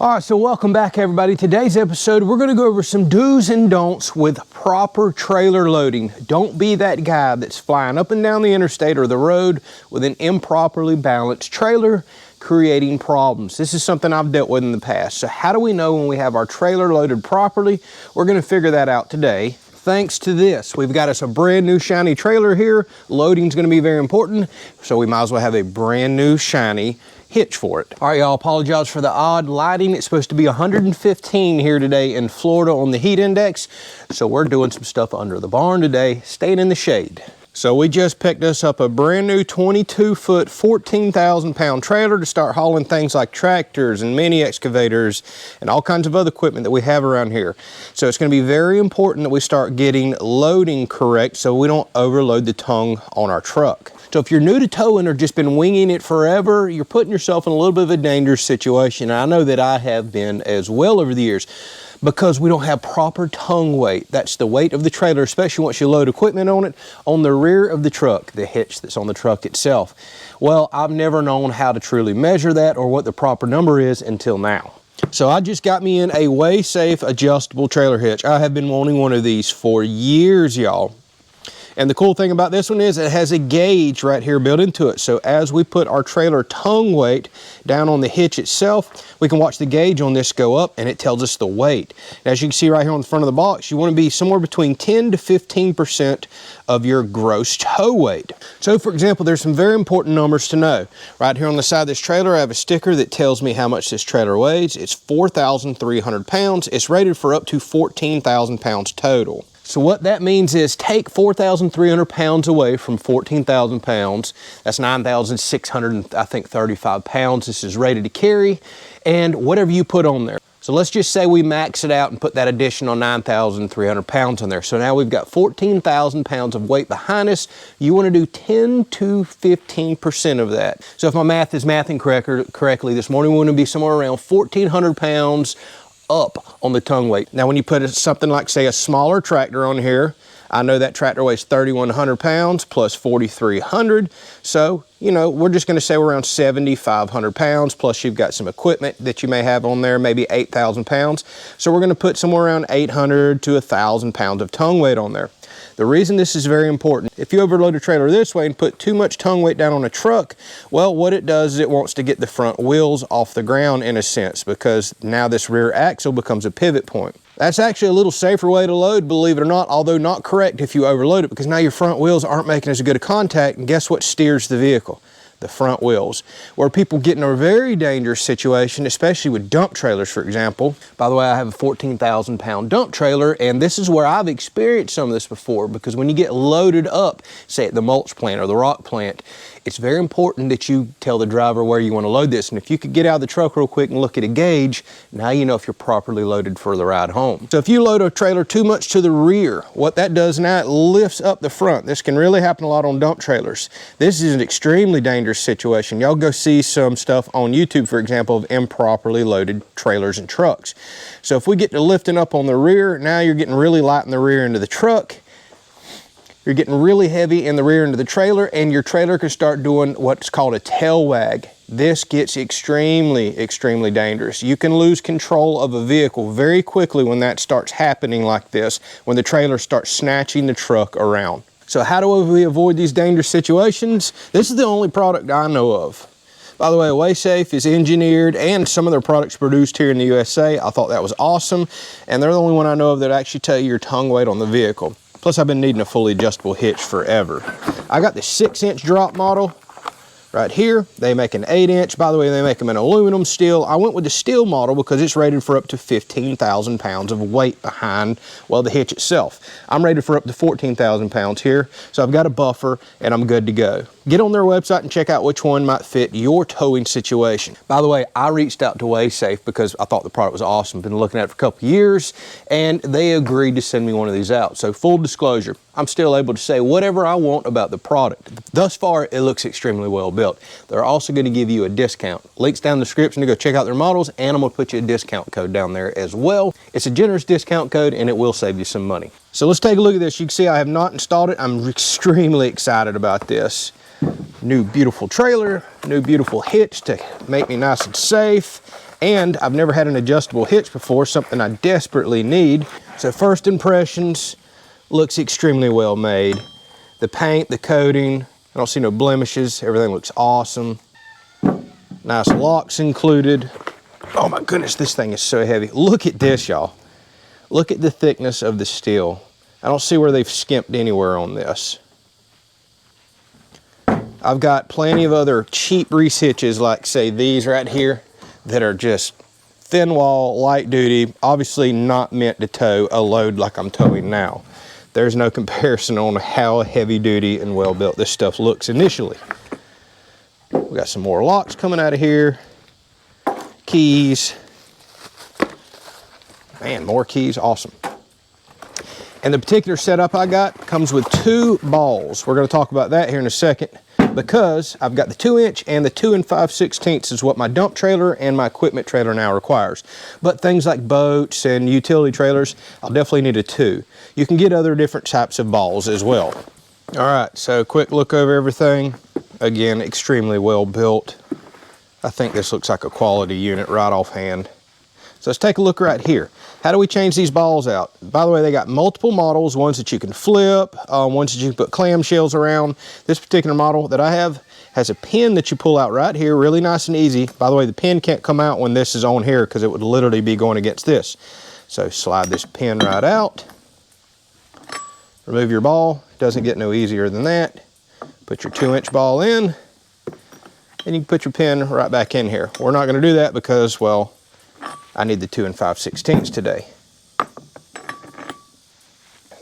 All right, so welcome back everybody. Today's episode, we're gonna go over some do's and don'ts with proper trailer loading. Don't be that guy that's flying up and down the interstate or the road with an improperly balanced trailer, creating problems. This is something I've dealt with in the past. So how do we know when we have our trailer loaded properly? We're gonna figure that out today. Thanks to this, we've got us a brand new shiny trailer here. Loading's gonna be very important, so we might as well have a brand new shiny hitch for it. All right, y'all, apologize for the odd lighting. It's supposed to be 115 here today in Florida on the heat index. So we're doing some stuff under the barn today, staying in the shade. So we just picked us up a brand new 22-foot, 14,000-pound trailer to start hauling things like tractors and mini excavators and all kinds of other equipment that we have around here. So it's going to be very important that we start getting loading correct so we don't overload the tongue on our truck. So if you're new to towing or just been winging it forever, you're putting yourself in a little bit of a dangerous situation. I know that I have been as well over the years because we don't have proper tongue weight. That's the weight of the trailer, especially once you load equipment on it, on the rear of the truck, the hitch that's on the truck itself. Well, I've never known how to truly measure that or what the proper number is until now. So I just got me in a WaySafe adjustable trailer hitch. I have been wanting one of these for years, y'all. And the cool thing about this one is it has a gauge right here built into it. So as we put our trailer tongue weight down on the hitch itself, we can watch the gauge on this go up and it tells us the weight. As you can see right here on the front of the box, you want to be somewhere between 10 to 15% of your gross tow weight. So for example, there's some very important numbers to know. Right here on the side of this trailer, I have a sticker that tells me how much this trailer weighs. It's 4,300 pounds. It's rated for up to 14,000 pounds total. So what that means is take 4,300 pounds away from 14,000 pounds. That's 9,600, I think, 35 pounds. This is rated to carry, and whatever you put on there. So let's just say we max it out and put that additional 9,300 pounds on there. So now we've got 14,000 pounds of weight behind us. You want to do 10 to 15% of that. So if my math is mathing correctly this morning, we want to be somewhere around 1,400 pounds up on the tongue weight. Now when you put something like, say, a smaller tractor on here, I know that tractor weighs 3,100 pounds plus 4,300. So, you know, we're just gonna say we're around 7,500 pounds, plus you've got some equipment that you may have on there, maybe 8,000 pounds. So we're gonna put somewhere around 800 to 1,000 pounds of tongue weight on there. The reason this is very important, if you overload a trailer this way and put too much tongue weight down on a truck, well, what it does is it wants to get the front wheels off the ground in a sense, because now this rear axle becomes a pivot point. That's actually a little safer way to load, believe it or not, although not correct if you overload it, because now your front wheels aren't making as good a contact, and guess what steers the vehicle? The front wheels, where people get in a very dangerous situation, especially with dump trailers, for example. By the way, I have a 14,000 pound dump trailer, and this is where I've experienced some of this before, because when you get loaded up, say at the mulch plant or the rock plant, it's very important that you tell the driver where you want to load this. And if you could get out of the truck real quick and look at a gauge, now you know if you're properly loaded for the ride home. So if you load a trailer too much to the rear, what that does now, it lifts up the front. This can really happen a lot on dump trailers. This is an extremely dangerous situation. Y'all go see some stuff on YouTube, for example, of improperly loaded trailers and trucks. So if we get to lifting up on the rear, now you're getting really light in the rear end of the truck. You're getting really heavy in the rear end of the trailer, and your trailer can start doing what's called a tail wag. This gets extremely, extremely dangerous. You can lose control of a vehicle very quickly when that starts happening like this, when the trailer starts snatching the truck around. So how do we avoid these dangerous situations? This is the only product I know of. By the way, WaySafe is engineered and some of their products produced here in the USA. I thought that was awesome, and they're the only one I know of that actually tell you your tongue weight on the vehicle. Plus, I've been needing a fully adjustable hitch forever. I got the 6-inch drop model right here. They make an 8-inch. By the way, they make them in aluminum steel. I went with the steel model because it's rated for up to 15,000 pounds of weight behind, well, the hitch itself. I'm rated for up to 14,000 pounds here, so I've got a buffer and I'm good to go. Get on their website and check out which one might fit your towing situation. By the way, I reached out to WaySafe because I thought the product was awesome. Been looking at it for a couple of years, and they agreed to send me one of these out. So full disclosure, I'm still able to say whatever I want about the product. Thus far, it looks extremely well built. They're also going to give you a discount. Links down in the description to go check out their models, and I'm going to put you a discount code down there as well. It's a generous discount code, and it will save you some money. So let's take a look at this. You can see I have not installed it. I'm extremely excited about this. New beautiful trailer, new beautiful hitch to make me nice and safe. And I've never had an adjustable hitch before, something I desperately need. So first impressions, looks extremely well made. The paint, the coating, I don't see no blemishes. Everything looks awesome. Nice locks included. Oh my goodness, this thing is so heavy. Look at this, y'all. Look at the thickness of the steel. I don't see where they've skimped anywhere on this. I've got plenty of other cheap Reese hitches, like say these right here, that are just thin wall, light duty, obviously not meant to tow a load like I'm towing now. There's no comparison on how heavy duty and well built this stuff looks initially. We got some more locks coming out of here. Keys. Man, more keys, awesome. And the particular setup I got comes with 2 balls. We're gonna talk about that here in a second, because I've got the 2-inch and the 2 5/16 is what my dump trailer and my equipment trailer now requires. But things like boats and utility trailers, I'll definitely need a 2. You can get other different types of balls as well. All right, so quick look over everything. Again, extremely well built. I think this looks like a quality unit right offhand. So let's take a look right here. How do we change these balls out? By the way, they got multiple models, ones that you can flip, ones that you can put clamshells around. This particular model that I have has a pin that you pull out right here, really nice and easy. By the way, the pin can't come out when this is on here because it would literally be going against this. So slide this pin right out. Remove your ball. Doesn't get no easier than that. Put your 2-inch ball in, and you can put your pin right back in here. We're not going to do that because, well, I need the 2 5/16 today.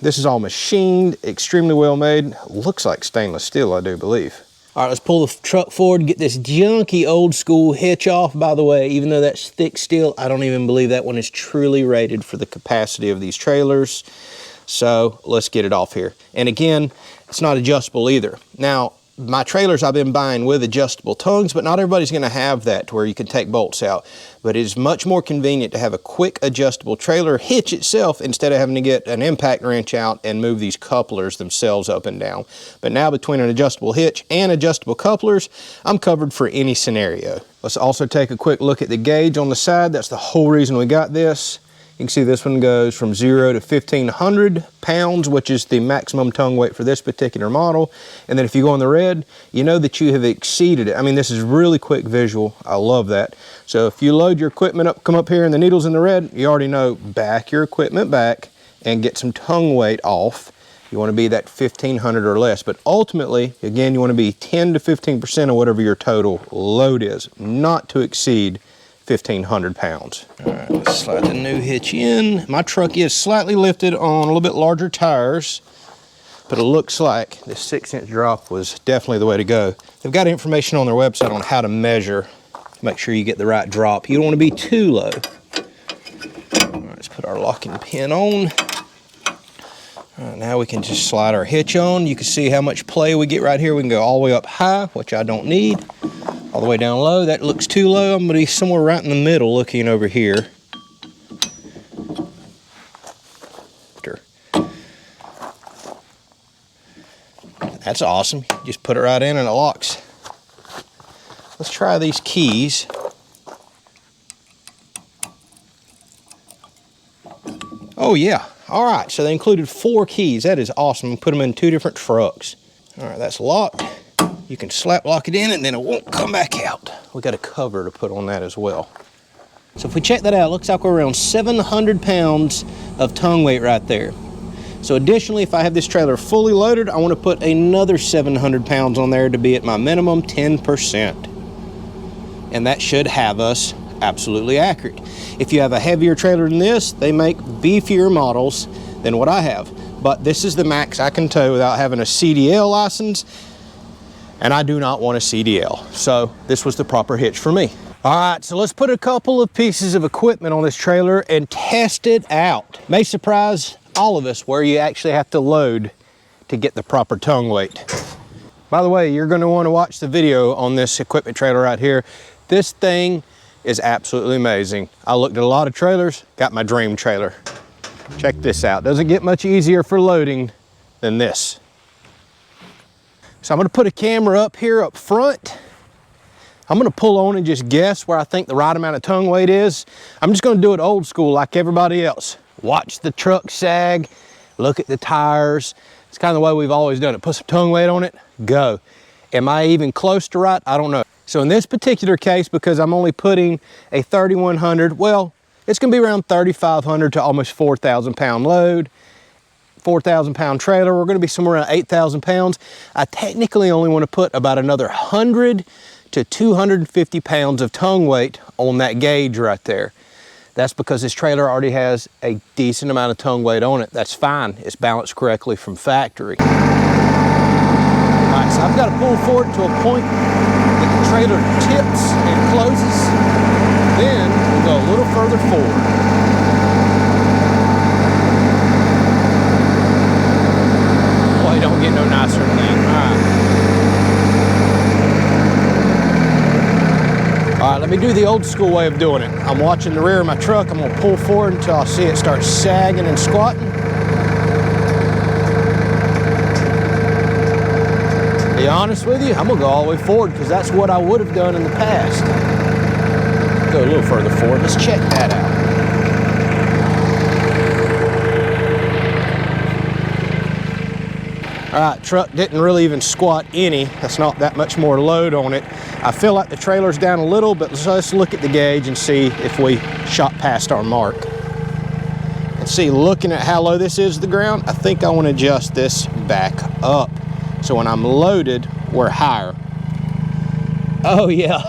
This is all machined, extremely well made. Looks like stainless steel, I do believe. All right, let's pull the truck forward and get this junky old school hitch off. By the way, even though that's thick steel, I don't even believe that one is truly rated for the capacity of these trailers. So let's get it off here. And again, it's not adjustable either. Now, my trailers I've been buying with adjustable tongues, but not everybody's gonna have that to where you can take bolts out. But it is much more convenient to have a quick adjustable trailer hitch itself instead of having to get an impact wrench out and move these couplers themselves up and down. But now between an adjustable hitch and adjustable couplers, I'm covered for any scenario. Let's also take a quick look at the gauge on the side. That's the whole reason we got this. You can see this one goes from 0 to 1,500 pounds, which is the maximum tongue weight for this particular model. And then if you go on the red, you know that you have exceeded it. I mean, this is really quick visual. I love that. So if you load your equipment up, come up here and the needle's in the red, you already know, back your equipment back and get some tongue weight off. You want to be that 1,500 or less. But ultimately, again, you want to be 10 to 15% of whatever your total load is, not to exceed 1,500 pounds. All right, let's slide the new hitch in. My truck is slightly lifted on a little bit larger tires, but it looks like this 6-inch drop was definitely the way to go. They've got information on their website on how to measure to make sure you get the right drop. You don't want to be too low. All right, let's put our locking pin on. All right, now we can just slide our hitch on. You can see how much play we get right here. We can go all the way up high, which I don't need. All the way down low. That looks too low. I'm gonna be somewhere right in the middle looking over here. That's awesome. Just put it right in and it locks. Let's try these keys. Oh yeah, all right, so they included 4 keys. That is awesome. Put them in 2 different trucks. All right, that's locked. You can slap lock it in and then it won't come back out. We got a cover to put on that as well. So if we check that out, it looks like we're around 700 pounds of tongue weight right there. So additionally, if I have this trailer fully loaded, I want to put another 700 pounds on there to be at my minimum 10%. And that should have us absolutely accurate. If you have a heavier trailer than this, they make beefier models than what I have. But this is the max I can tow without having a CDL license. And I do not want a CDL. So this was the proper hitch for me. All right, so let's put a couple of pieces of equipment on this trailer and test it out. May surprise all of us where you actually have to load to get the proper tongue weight. By the way, you're gonna wanna watch the video on this equipment trailer right here. This thing is absolutely amazing. I looked at a lot of trailers, got my dream trailer. Check this out. Doesn't get much easier for loading than this. So I'm gonna put a camera up here up front. I'm gonna pull on and just guess where I think the right amount of tongue weight is. I'm just gonna do it old school like everybody else. Watch the truck sag, look at the tires. It's kind of the way we've always done it. Put some tongue weight on it, go. Am I even close to right? I don't know. So in this particular case, because I'm only putting a 3,100, well, it's gonna be around 3,500 to almost 4,000 pound load. 4,000 pound trailer, we're gonna be somewhere around 8,000 pounds. I technically only wanna put about another 100 to 250 pounds of tongue weight on that gauge right there. That's because this trailer already has a decent amount of tongue weight on it. That's fine, it's balanced correctly from factory. All right, so I've got to pull forward to a point that the trailer tips and closes. Then we'll go a little further forward. Boy, don't get no nicer than that. All right, let me do the old school way of doing it. I'm watching the rear of my truck. I'm gonna pull forward until I see it start sagging and squatting. To be honest with you, I'm gonna go all the way forward because that's what I would have done in the past. Go a little further forward. Let's check that out. All right, truck didn't really even squat any. That's not that much more load on it. I feel like the trailer's down a little, but let's look at the gauge and see if we shot past our mark. And see, looking at how low this is to the ground, I think I want to adjust this back up. So when I'm loaded, we're higher. Oh yeah,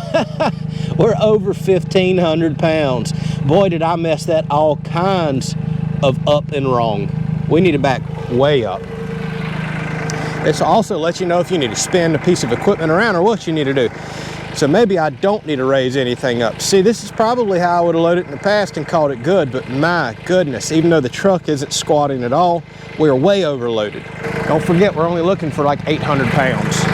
we're over 1,500 pounds. Boy, did I mess that all kinds of up and wrong. We need to back way up. This also lets you know if you need to spin a piece of equipment around or what you need to do. So maybe I don't need to raise anything up. See, this is probably how I would have loaded it in the past and called it good, but my goodness, even though the truck isn't squatting at all, we're way overloaded. Don't forget, we're only looking for like 800 pounds.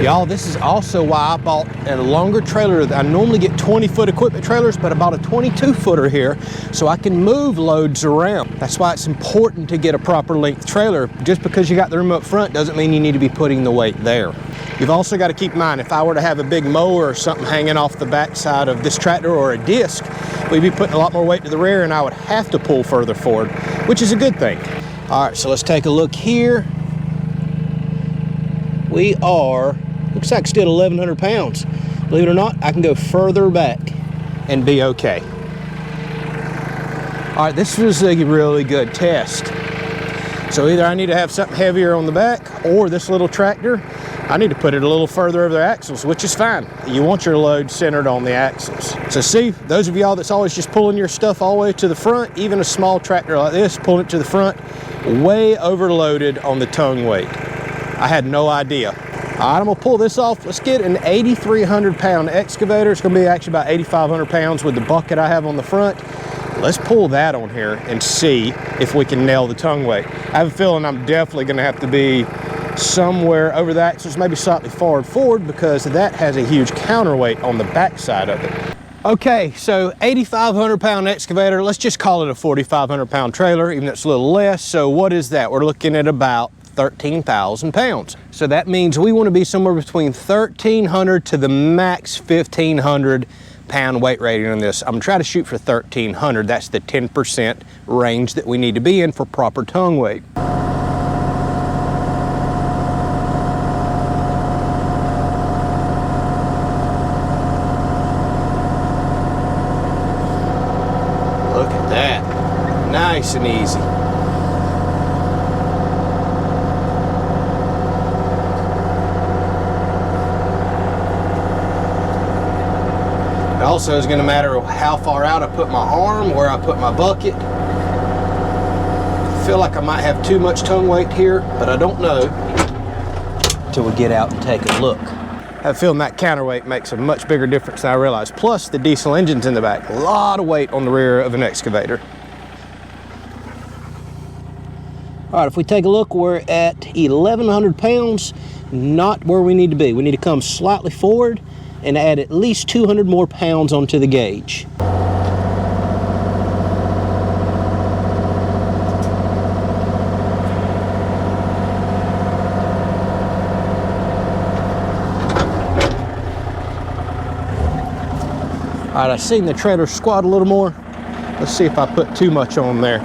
Y'all, this is also why I bought a longer trailer. I normally get 20-foot equipment trailers, but I bought a 22-footer here so I can move loads around. That's why it's important to get a proper length trailer. Just because you got the room up front doesn't mean you need to be putting the weight there. You've also got to keep in mind, if I were to have a big mower or something hanging off the backside of this tractor or a disc, we'd be putting a lot more weight to the rear and I would have to pull further forward, which is a good thing. All right, so let's take a look here. We are, looks like still 1,100 pounds. Believe it or not, I can go further back and be okay. All right, this was a really good test. So either I need to have something heavier on the back or this little tractor, I need to put it a little further over the axles, which is fine. You want your load centered on the axles. So see, those of y'all that's always just pulling your stuff all the way to the front, even a small tractor like this, pulling it to the front, way overloaded on the tongue weight. I had no idea. All right, I'm gonna pull this off. Let's get an 8,300 pound excavator. It's gonna be actually about 8,500 pounds with the bucket I have on the front. Let's pull that on here and see if we can nail the tongue weight. I have a feeling I'm definitely gonna have to be somewhere over the axles, maybe slightly forward because that has a huge counterweight on the back side of it. Okay, so 8,500 pound excavator, let's just call it a 4,500 pound trailer, even though it's a little less. So what is that? We're looking at about 13,000 pounds. So that means we want to be somewhere between 1,300 to the max 1,500 pound weight rating on this. I'm trying to shoot for 1,300. That's the 10% range that we need to be in for proper tongue weight. Look at that, nice and easy. Also, it's going to matter how far out I put my arm, where I put my bucket. I feel like I might have too much tongue weight here, but I don't know until we get out and take a look. I have a feeling that counterweight makes a much bigger difference than I realized. Plus, the diesel engine's in the back. A lot of weight on the rear of an excavator. All right, if we take a look, we're at 1,100 pounds, not where we need to be. We need to come slightly forward and add at least 200 more pounds onto the gauge. right, I seen the trailer squat a little more. Let's see if I put too much on there.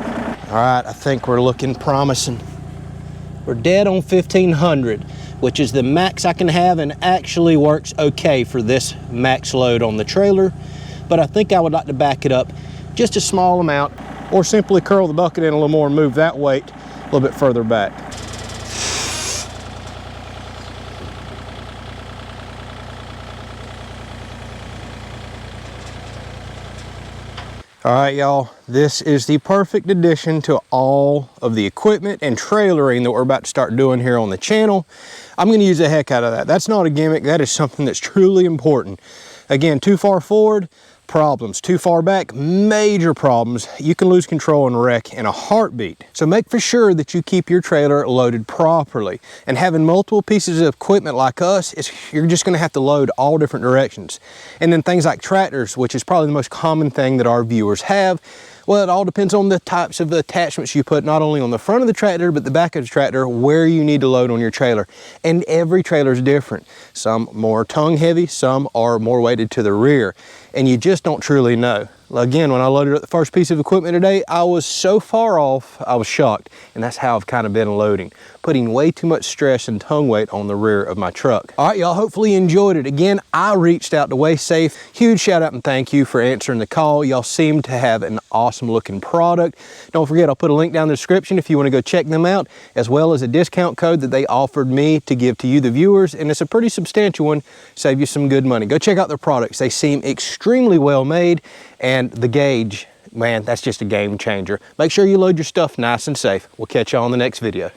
All right, I think we're looking promising. We're dead on 1,500, which is the max I can have and actually works okay for this max load on the trailer. But I think I would like to back it up just a small amount, or simply curl the bucket in a little more and move that weight a little bit further back. All right, y'all, this is the perfect addition to all of the equipment and trailering that we're about to start doing here on the channel. I'm gonna use the heck out of that. That's not a gimmick, that is something that's truly important. Again, too far forward, problems. Too far back, major problems. You can lose control and wreck in a heartbeat. So make for sure that you keep your trailer loaded properly. And having multiple pieces of equipment like us, you're just gonna have to load all different directions. And then things like tractors, which is probably the most common thing that our viewers have, well, it all depends on the types of attachments you put, not only on the front of the tractor, but the back of the tractor, where you need to load on your trailer. And every trailer is different. Some more tongue heavy, some are more weighted to the rear. And you just don't truly know. Again, when I loaded up the first piece of equipment today, I was so far off, I was shocked. And that's how I've kind of been loading, putting way too much stress and tongue weight on the rear of my truck. All right, y'all, hopefully you enjoyed it. Again, I reached out to Waste Safe. Huge shout out and thank you for answering the call. Y'all seem to have an awesome looking product. Don't forget, I'll put a link down in the description if you want to go check them out, as well as a discount code that they offered me to give to you, the viewers. And it's a pretty substantial one, save you some good money. Go check out their products. They seem extremely well made. And the gauge, man, that's just a game changer. Make sure you load your stuff nice and safe. We'll catch you on the next video.